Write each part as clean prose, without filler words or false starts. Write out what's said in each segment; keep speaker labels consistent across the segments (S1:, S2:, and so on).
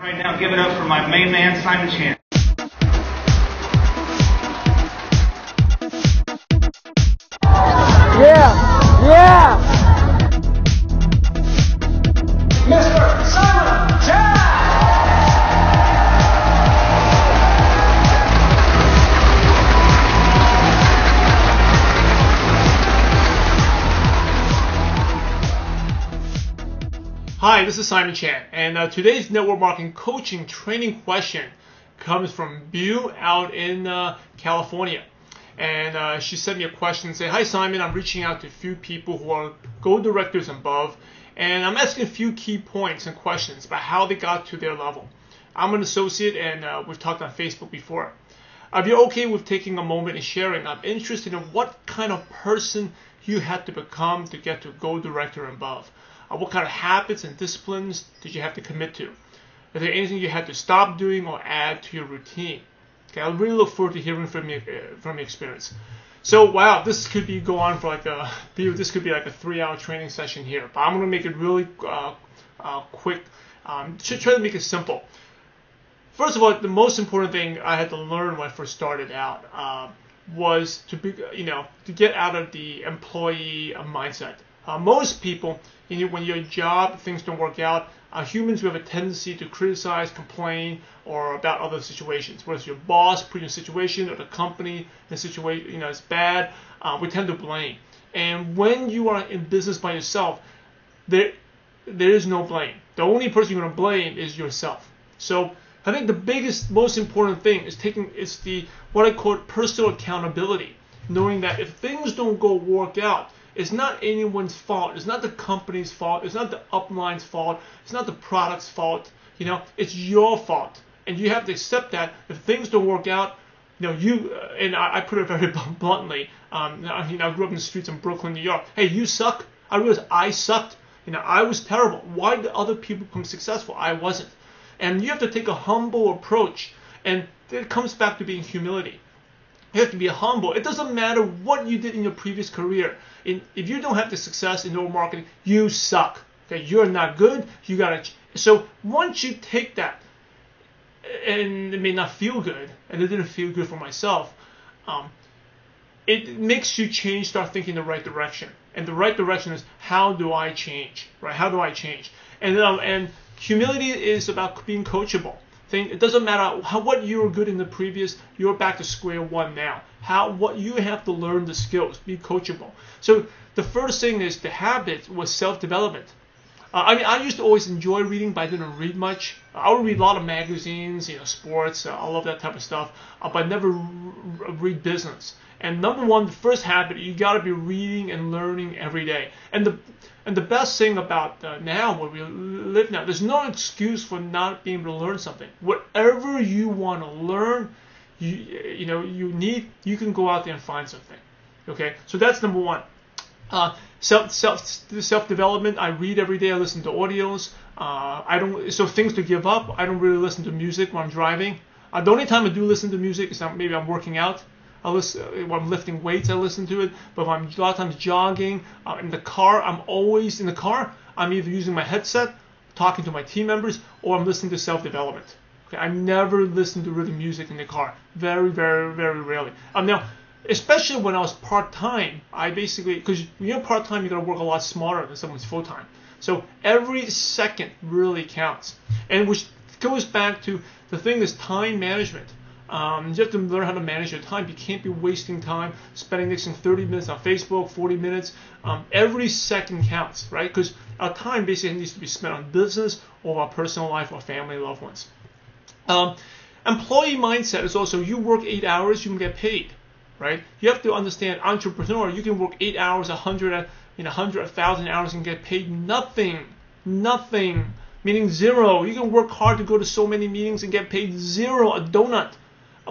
S1: Right now, give it up for my main man, Simon Chan.
S2: Yeah!
S3: Mr. Simon Chan!
S2: Hi, this is Simon Chan, and today's network marketing coaching training question comes from Bu out in California. And she sent me a question and said, "Hi Simon, I'm reaching out to a few people who are goal directors and above, and I'm asking a few key points and questions about how they got to their level. I'm an associate, and we've talked on Facebook before. If you're okay with taking a moment and sharing, I'm interested in what kind of person you had to become to get to goal director and above. What kind of habits and disciplines did you have to commit to? Is there anything you had to stop doing or add to your routine?" Okay, I really look forward to hearing from your experience. So, wow, this could go on for this could be like a 3-hour training session here. But I'm going to make it really quick. Try to make it simple. First of all, the most important thing I had to learn when I first started out was to get out of the employee mindset. Most people, when your job, things don't work out, humans who have a tendency to criticize, complain, or about other situations. Whether it's your boss put you in a situation or the company in a situation, it's bad, we tend to blame. And when you are in business by yourself, there is no blame. The only person you're going to blame is yourself. So I think the biggest, most important thing is what I call personal accountability. Knowing that if things don't work out, it's not anyone's fault. It's not the company's fault. It's not the upline's fault. It's not the product's fault. It's your fault, and you have to accept that if things don't work out, and I put it very bluntly. I grew up in the streets in Brooklyn, New York. Hey, you suck. I realized I sucked. I was terrible. Why did other people become successful? I wasn't. And you have to take a humble approach, and it comes back to being humility. You have to be humble. It doesn't matter what you did in your previous career. If you don't have the success in network marketing, you suck. Okay, you're not good. So once you take that, and it may not feel good, and it didn't feel good for myself, it makes you start thinking the right direction. And the right direction is, how do I change? Right? How do I change? And humility is about being coachable. It doesn't matter what you were good in the previous, you're back to square one now. What you have to learn the skills, be coachable. So the first thing is the habit was self-development. I used to always enjoy reading, but I didn't read much. I would read a lot of magazines, sports, I love that type of stuff, but never read business. And number one, the first habit, you got to be reading and learning every day. And the best thing about now, where we live now, there's no excuse for not being able to learn something. Whatever you want to learn, you can go out there and find something. Okay, so that's number one. Self-development. I read every day. I listen to audios. So things to give up. I don't really listen to music when I'm driving. The only time I do listen to music is maybe I'm working out. When I'm lifting weights, I listen to it. But when I'm a lot of times jogging, in the car, I'm always in the car. I'm either using my headset, talking to my team members, or I'm listening to self-development. Okay, I never listen to rhythm music in the car. Very, very, very rarely. Now, especially when I was part-time, because when you're part-time, you got to work a lot smarter than someone's full-time. So every second really counts. And which goes back to the thing is time management. You have to learn how to manage your time. You can't be wasting time, spending next 30 minutes on Facebook, 40 minutes. Every second counts, right? Because our time basically needs to be spent on business or our personal life or family, loved ones. Employee mindset is also, you work 8 hours, you can get paid, right? You have to understand, entrepreneur, you can work 8 hours, 100, 1,000 hours and get paid nothing, meaning zero. You can work hard to go to so many meetings and get paid zero, a donut.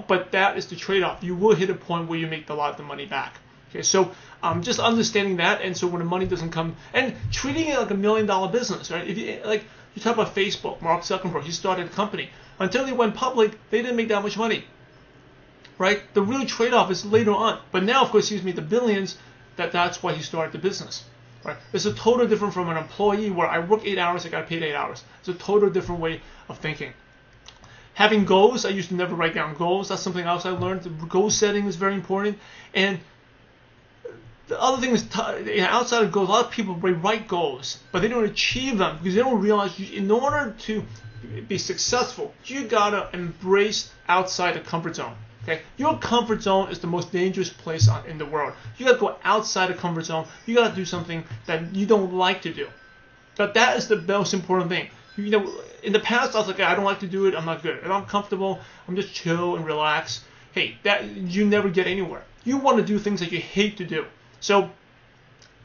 S2: But that is the trade-off. You will hit a point where you make a lot of the money back. Okay, so just understanding that, and so when the money doesn't come, and treating it like $1 million business, right? If you talk about Facebook, Mark Zuckerberg, he started a company. Until they went public, they didn't make that much money, right? The real trade-off is later on. But now, of course, he's made the billions. That's why he started the business, right? It's a totally different from an employee where I work 8 hours, I got paid 8 hours. It's a totally different way of thinking. Having goals, I used to never write down goals. That's something else I learned. The goal setting is very important. And the other thing is, outside of goals, a lot of people write goals, but they don't achieve them because they don't realize in order to be successful, you gotta embrace outside the comfort zone. Okay, your comfort zone is the most dangerous place in the world. You gotta go outside the comfort zone. You gotta do something that you don't like to do. But that is the most important thing. You know, in the past, I was like, I don't like to do it. I'm not good. If I'm comfortable, I'm just chill and relax. Hey, that you never get anywhere. You want to do things that you hate to do. So,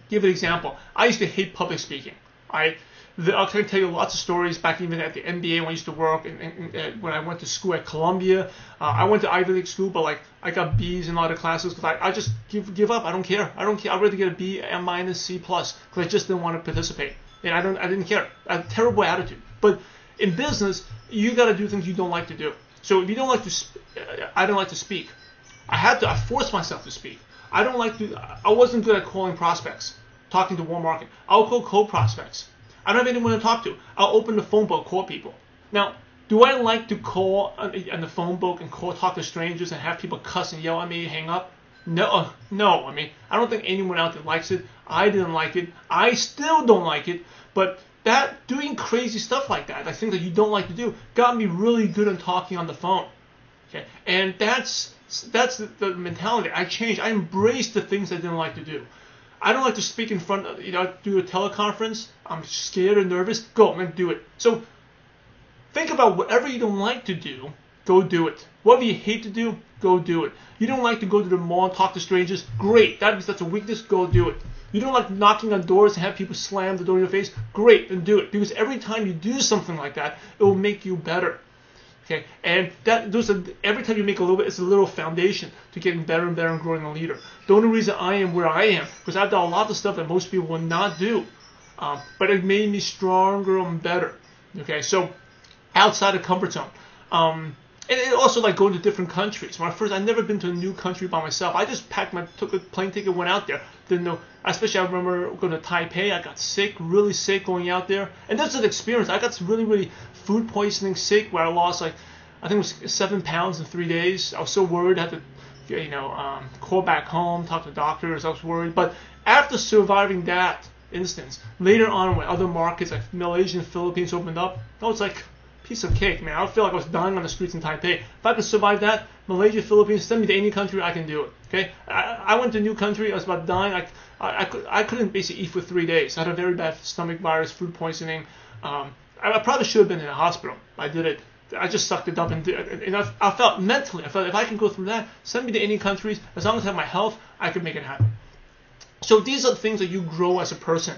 S2: give an example. I used to hate public speaking. I can tell you lots of stories back even at the NBA when I used to work, and when I went to school at Columbia. I went to Ivy League school, but like I got B's in a lot of classes because I just give up. I don't care. I'd rather get a B, M minus, C plus because I just didn't want to participate. And I didn't care. I had a terrible attitude. But in business, you got to do things you don't like to do. So if you don't like to, I don't like to speak. I forced myself to speak. I wasn't good at calling prospects, talking to warm market. I'll call cold prospects. I don't have anyone to talk to. I'll open the phone book, call people. Now, do I like to call on the phone book and talk to strangers and have people cuss and yell at me, hang up? No. I mean, I don't think anyone out there likes it. I didn't like it. I still don't like it. But doing crazy stuff like that, like things that you don't like to do, got me really good at talking on the phone. Okay, and that's the mentality. I changed. I embraced the things I didn't like to do. I don't like to speak in front of, do a teleconference. I'm scared and nervous. Go, I'm going to do it. So think about whatever you don't like to do, go do it. Whatever you hate to do, go do it. You don't like to go to the mall and talk to strangers? Great. That means that's a weakness. Go do it. You don't like knocking on doors and have people slam the door in your face? Great, then do it. Because every time you do something like that, it will make you better. Okay, and every time you make a little bit, it's a little foundation to getting better and better and growing a leader. The only reason I am where I am, because I've done a lot of stuff that most people will not do, but it made me stronger and better. Okay, so outside of comfort zone. And also like going to different countries. When I'd never been to a new country by myself. I just took a plane ticket, went out there. Didn't know. Especially I remember going to Taipei. I got sick, really sick going out there. And that's an experience. I got really, really food poisoning sick where I lost I think it was 7 pounds in 3 days. I was so worried. I had to, call back home, talk to doctors. I was worried. But after surviving that instance, later on when other markets like Malaysia and Philippines opened up, that was like piece of cake, man. I feel like I was dying on the streets in Taipei. If I could survive that, Malaysia, Philippines, send me to any country, I can do it. Okay, I went to a new country. I was about dying. I couldn't basically eat for 3 days. I had a very bad stomach virus, food poisoning. I probably should have been in a hospital. I did it. I just sucked it up and I felt mentally. I felt if I can go through that, send me to any countries. As long as I have my health, I can make it happen. So these are the things that you grow as a person.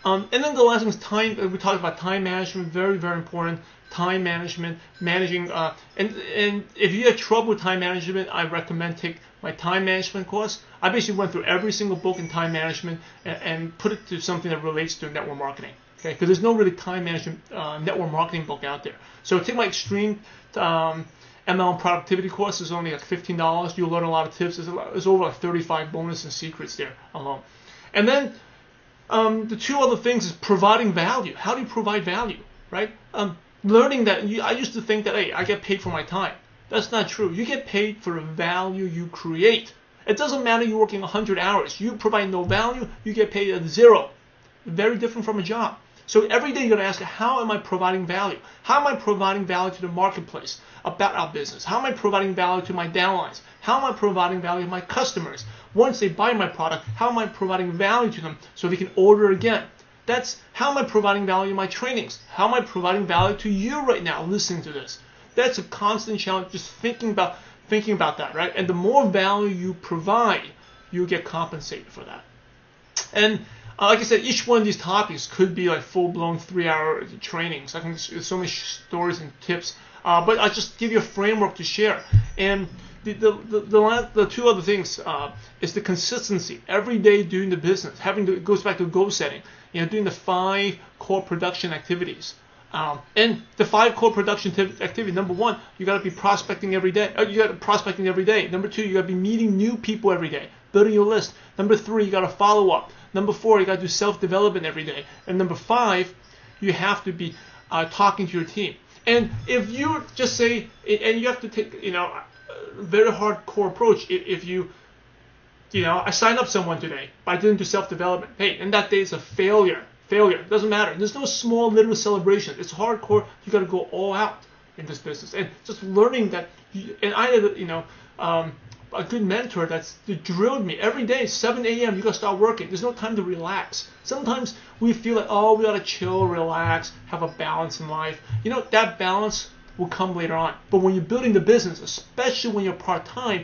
S2: And then the last thing is time. We talked about time management. Very, very important. Time management, managing, and if you have trouble with time management, I recommend take my time management course. I basically went through every single book in time management and put it to something that relates to network marketing. Okay, because there's no really time management network marketing book out there. So take my extreme MLM productivity course. Is only like $15. You'll learn a lot of tips. There's over like 35 bonus and secrets there alone. And then the two other things is providing value. How do you provide value, right? Learning that I used to think that, hey, I get paid for my time. That's not true. You get paid for the value you create. It doesn't matter you're working 100 hours. You provide no value, you get paid at 0. Very different from a job. So every day you're going to ask, how am I providing value? How am I providing value to the marketplace about our business? How am I providing value to my downlines? How am I providing value to my customers? Once they buy my product, how am I providing value to them so they can order again? That's how am I providing value in my trainings? How am I providing value to you right now listening to this? That's a constant challenge, just thinking about that, right? And the more value you provide, you get compensated for that. And like I said, each one of these topics could be like full-blown 3-hour trainings. I think there's so many stories and tips, but I just give you a framework to share. And the two other things is the consistency. Every day doing the business, it goes back to goal setting. Doing the 5 core production activities. And the 5 core production activities. Number 1, you got to be prospecting every day. Number 2, you got to be meeting new people every day, building your list. Number 3, you got to follow up. Number 4, you got to do self-development every day. And number 5, you have to be talking to your team. And if you just say, and you have to take, a very hardcore approach. If you, I signed up someone today, but I didn't do self-development. Hey, and that day is a failure. It doesn't matter. There's no small little celebration. It's hardcore. You got to go all out in this business. And just learning that, and I had, a good mentor that drilled me every day, 7 a.m. you got to start working. There's no time to relax. Sometimes we feel like, we got to chill, relax, have a balance in life. That balance will come later on. But when you're building the business, especially when you're part-time,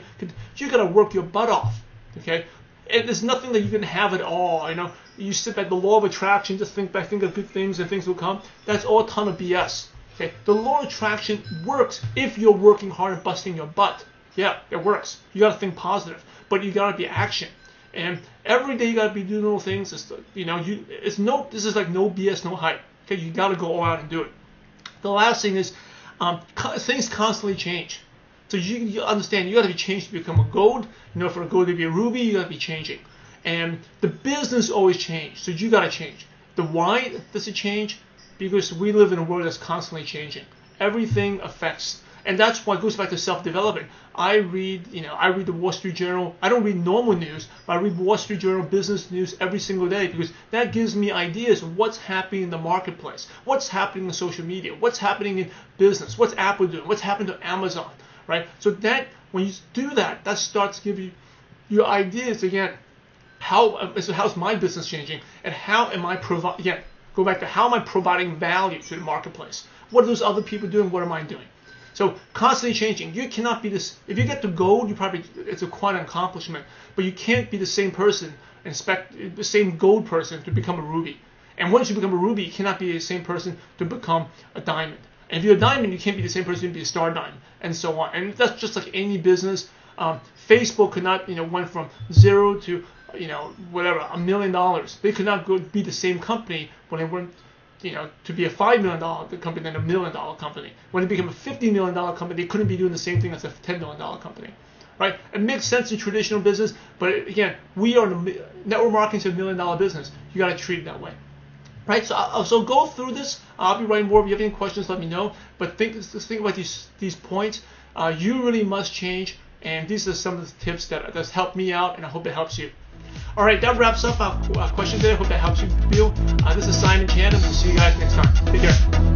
S2: you got to work your butt off. Okay? And there's nothing that you can have it all. You sit by the law of attraction, just think of good things and things will come. That's all a ton of BS. Okay? The law of attraction works if you're working hard and busting your butt. Yeah, it works. You got to think positive, but you got to be action. And every day you got to be doing little things. This is like no BS, no hype. Okay, you got to go all out and do it. The last thing is things constantly change. So you understand you got to be changed to become a gold. For a gold to be a ruby, you got to be changing. And the business always changes, so you got to change. The why does it change? Because we live in a world that's constantly changing. Everything affects. And that's why it goes back to self-development. I read the Wall Street Journal. I don't read normal news, but I read Wall Street Journal business news every single day because that gives me ideas of what's happening in the marketplace, what's happening in social media, what's happening in business, what's Apple doing, what's happening to Amazon, right? So that when you do that, that starts giving you your ideas again. How's my business changing, and how am I go back to how am I providing value to the marketplace? What are those other people doing? What am I doing? So constantly changing. You cannot be this. If you get to gold, it's quite an accomplishment. But you can't be the same person and expect the same gold person to become a ruby. And once you become a ruby, you cannot be the same person to become a diamond. And if you're a diamond, you can't be the same person to be a star diamond, and so on. And that's just like any business. Facebook could not, went from 0 to, whatever, $1 million. They could not be the same company when they went, to be a $5 million company than a $1 million company. When it became a $50 million company, they couldn't be doing the same thing as a $10 million company, right? It makes sense in traditional business, but again, we are in network marketing to $1 million business. You got to treat it that way, right? So go through this. I'll be writing more. If you have any questions, let me know. But think about these points. You really must change, and these are some of the tips that's helped me out, and I hope it helps you. All right, that wraps up our question today. I hope that helps you, Bill. This is Simon Chan, and we'll see you guys next time. Take care.